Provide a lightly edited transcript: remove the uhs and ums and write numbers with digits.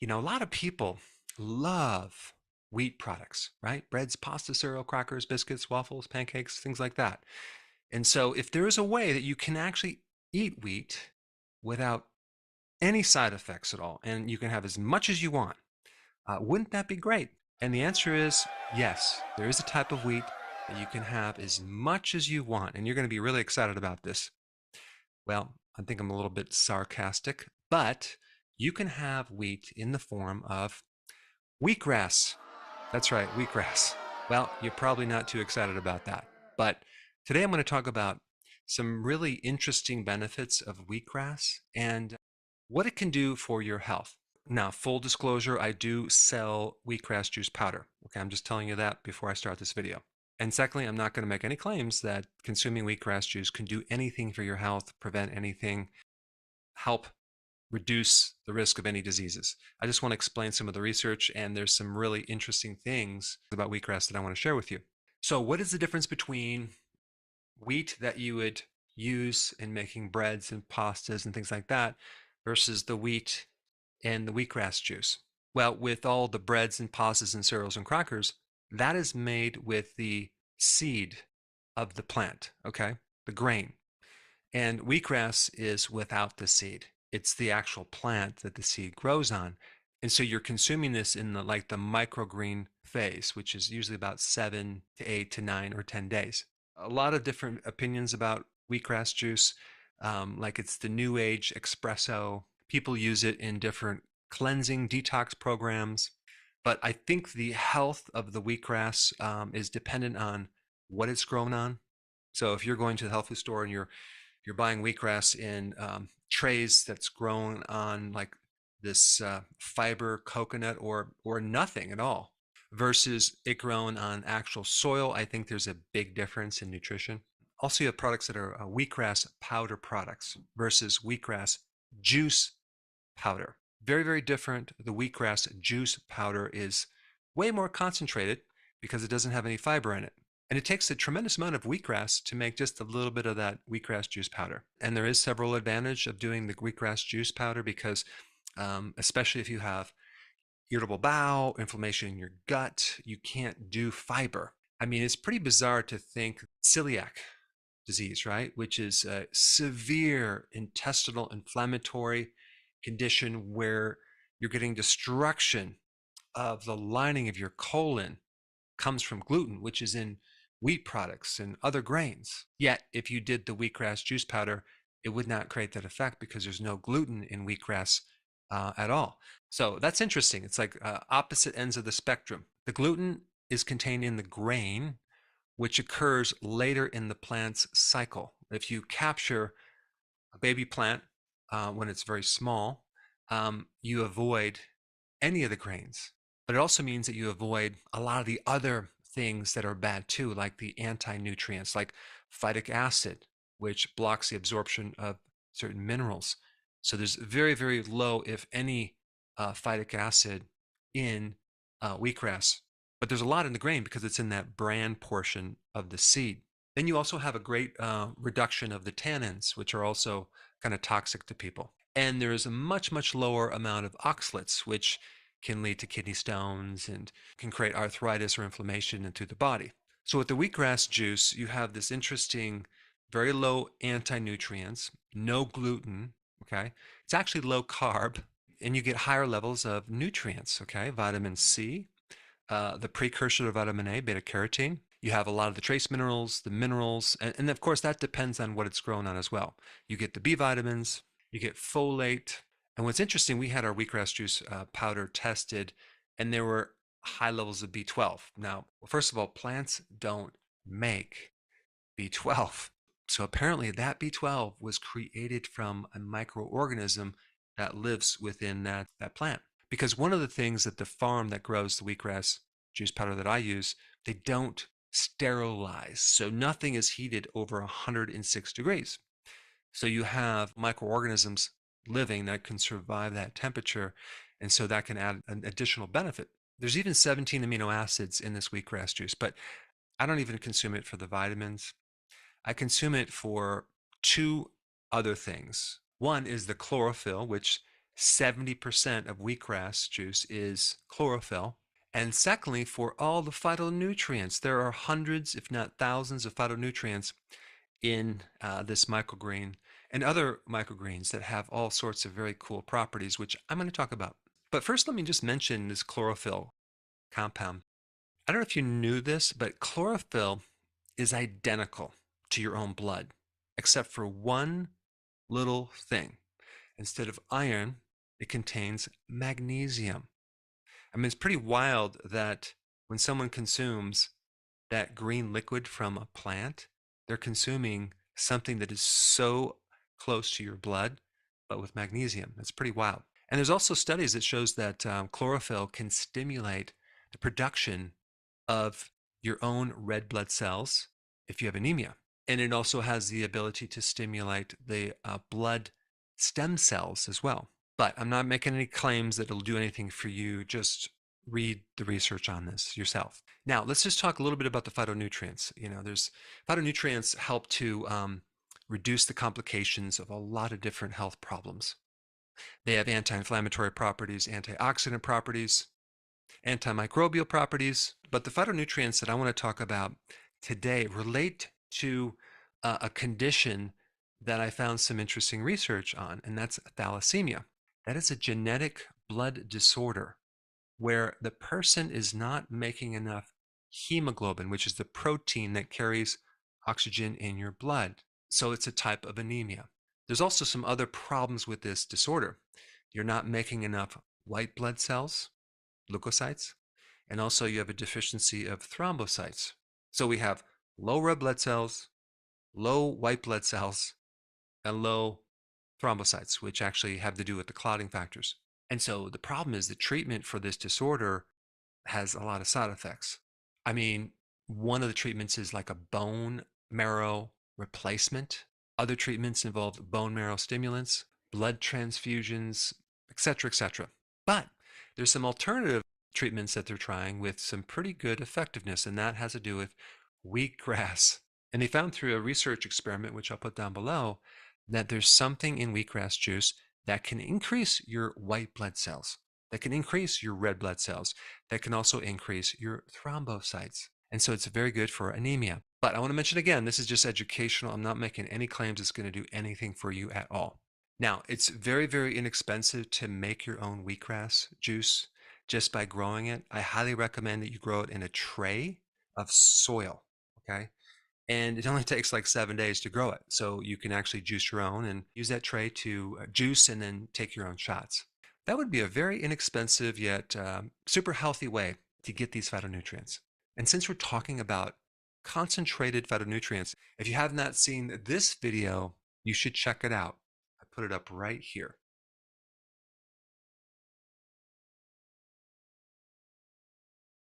A lot of people love wheat products, right? Breads, pasta, cereal, crackers, biscuits, waffles, pancakes, things like that. And so if there is a way that you can actually eat wheat without any side effects at all, and you can have as much as you want, wouldn't that be great? And the answer is yes. There is a type of wheat that you can have as much as you want, and you're going to be really excited about this. Well, I think I'm a little bit sarcastic, but you can have wheat in the form of wheatgrass. That's right, wheatgrass. Well, you're probably not too excited about that. But today I'm going to talk about some really interesting benefits of wheatgrass and what it can do for your health. Now, full disclosure, I do sell wheatgrass juice powder. Okay, I'm just telling you that before I start this video. And secondly, I'm not going to make any claims that consuming wheatgrass juice can do anything for your health, prevent anything, help reduce the risk of any diseases. I just want to explain some of the research, and there's some really interesting things about wheatgrass that I want to share with you. So what is the difference between wheat that you would use in making breads and pastas and things like that versus the wheat in the wheatgrass juice? Well, with all the breads and pastas and cereals and crackers, that is made with the seed of the plant, okay? The grain. And wheatgrass is without the seed. It's the actual plant that the seed grows on. And so you're consuming this in the microgreen phase, which is usually about 7 to 8 to 9 or 10 days. A lot of different opinions about wheatgrass juice, like it's the new age espresso. People use it in different cleansing detox programs. But I think the health of the wheatgrass is dependent on what it's grown on. So if you're going to the health food store and you're buying wheatgrass in trays that's grown on like this fiber coconut or nothing at all versus it grown on actual soil, I think there's a big difference in nutrition. Also, you have products that are wheatgrass powder products versus wheatgrass juice powder. Very, very different. The wheatgrass juice powder is way more concentrated because it doesn't have any fiber in it. And it takes a tremendous amount of wheatgrass to make just a little bit of that wheatgrass juice powder. And there is several advantages of doing the wheatgrass juice powder because especially if you have irritable bowel, inflammation in your gut, you can't do fiber. I mean, it's pretty bizarre to think celiac disease, right? Which is a severe intestinal inflammatory condition where you're getting destruction of the lining of your colon comes from gluten, which is in wheat products and other grains. Yet, if you did the wheatgrass juice powder, it would not create that effect because there's no gluten in wheatgrass at all. So that's interesting. It's like opposite ends of the spectrum. The gluten is contained in the grain, which occurs later in the plant's cycle. If you capture a baby plant when it's very small, you avoid any of the grains. But it also means that you avoid a lot of the other things that are bad too, like the anti-nutrients, like phytic acid, which blocks the absorption of certain minerals. So there's very, very low, if any, phytic acid in wheatgrass. But there's a lot in the grain because it's in that bran portion of the seed. Then you also have a great reduction of the tannins, which are also kind of toxic to people. And there is a much, much lower amount of oxalates, which can lead to kidney stones and can create arthritis or inflammation through the body. So with the wheatgrass juice, you have this interesting, very low anti-nutrients, no gluten, okay? It's actually low carb, and you get higher levels of nutrients, okay? Vitamin C, the precursor to vitamin A, beta carotene. You have a lot of the trace minerals, the minerals, and of course that depends on what it's grown on as well. You get the B vitamins, you get folate. And what's interesting, we had our wheatgrass juice powder tested, and there were high levels of B12. Now, first of all, plants don't make B12. So apparently that B12 was created from a microorganism that lives within that plant. Because one of the things that the farm that grows the wheatgrass juice powder that I use, they don't sterilize. So nothing is heated over 106 degrees. So you have microorganisms living that can survive that temperature. And so that can add an additional benefit. There's even 17 amino acids in this wheatgrass juice, but I don't even consume it for the vitamins. I consume it for two other things. One is the chlorophyll, which 70% of wheatgrass juice is chlorophyll. And secondly, for all the phytonutrients, there are hundreds, if not thousands, of phytonutrients in this microgreen and other microgreens that have all sorts of very cool properties, which I'm going to talk about. But first, let me just mention this chlorophyll compound. I don't know if you knew this, but chlorophyll is identical to your own blood, except for one little thing. Instead of iron, it contains magnesium. I mean, it's pretty wild that when someone consumes that green liquid from a plant, they're consuming something that is so close to your blood, but with magnesium. It's pretty wild. And there's also studies that shows that chlorophyll can stimulate the production of your own red blood cells if you have anemia. And it also has the ability to stimulate the blood stem cells as well. But I'm not making any claims that it'll do anything for you. Just read the research on this yourself. Now, let's just talk a little bit about the phytonutrients. There's phytonutrients help to reduce the complications of a lot of different health problems. They have anti-inflammatory properties, antioxidant properties, antimicrobial properties. But the phytonutrients that I want to talk about today relate to a condition that I found some interesting research on, and that's thalassemia. That is a genetic blood disorder where the person is not making enough hemoglobin, which is the protein that carries oxygen in your blood. So it's a type of anemia. There's also some other problems with this disorder. You're not making enough white blood cells, leukocytes, and also you have a deficiency of thrombocytes. So we have low red blood cells, low white blood cells, and low thrombocytes, which actually have to do with the clotting factors. And so the problem is the treatment for this disorder has a lot of side effects. I mean, one of the treatments is like a bone marrow replacement. Other treatments involve bone marrow stimulants, blood transfusions, etc., etc. But there's some alternative treatments that they're trying with some pretty good effectiveness, and that has to do with wheatgrass. And they found through a research experiment, which I'll put down below, that there's something in wheatgrass juice that can increase your white blood cells, that can increase your red blood cells, that can also increase your thrombocytes. And so it's very good for anemia. But I want to mention again, this is just educational. I'm not making any claims it's going to do anything for you at all. Now, it's very, very inexpensive to make your own wheatgrass juice just by growing it. I highly recommend that you grow it in a tray of soil, okay? And it only takes like 7 days to grow it. So you can actually juice your own and use that tray to juice and then take your own shots. That would be a very inexpensive yet super healthy way to get these phytonutrients. And since we're talking about concentrated phytonutrients, if you have not seen this video, you should check it out. I put it up right here.